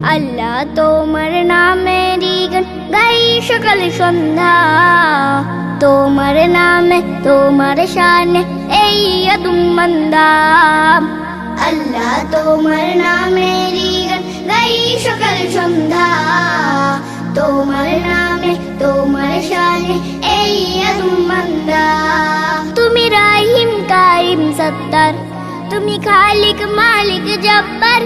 আল্লাহ তোমার নামেরই গান গাই সকাল সন্ধ্যা, তোমার নামে তোমার শানে এই আদম বান্দা। আল্লাহ তোমার নামেরই গান গাই সকাল সন্ধ্যা, তোমার নামে তোমার শানে এই আদম বান্দা। তুমি রাহিম কারিম সত্তার, তুমি খালিক মালিক জব্বার।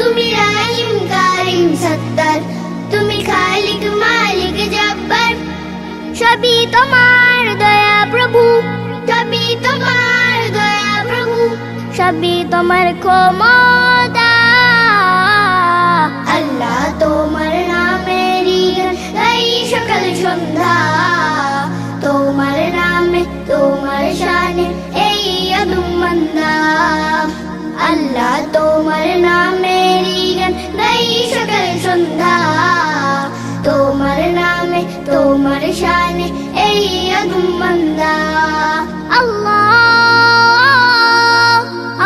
তুমি রাহিম কারিম সত্তার, তুমি খালিক মালিক জব্বার। সবই তোমার দয়া প্রভু, সবই তোমার দয়া প্রভু, সবই তোমার ক্ষমতা। আল্লাহ তোমার নামেরই গান গাই সকাল সন্ধ্যা, তোমার নামে তোমার শানে এই আদম বান্দা। আল্লাহ তোমার নামেরই গান গাই সকাল সন্ধ্যা, তোমার নামে তোমার শানে এই আদম বান্দা। আল্লাহ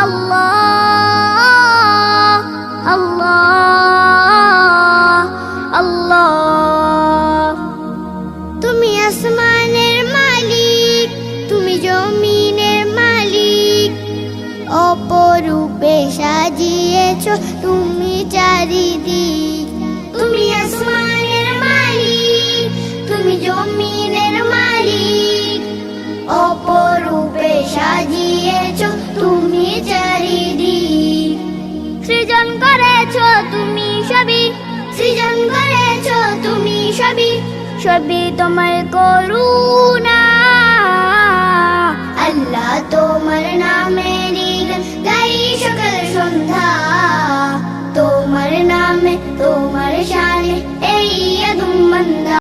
আল্লাহ আল্লাহ আল্লাহ। তুমি আসমানের মালিক, তুমি জমিনের মালিক, অপরূপে সাজিয়েছ তুমি চারিদিক। তুমি আসমানের মালিক, তুমি জমিনের মালিক, অপরূপে সাজিয়েছ তুমি চারিদিক। সৃজন করেছ তুমি সবই, সৃজন করেছ তুমি সবই, সবই তোমার করুণা। আল্লাহ তোমার নামেরই গান গাই সকাল সন্ধ্যা, তোমার নামে তোমার শান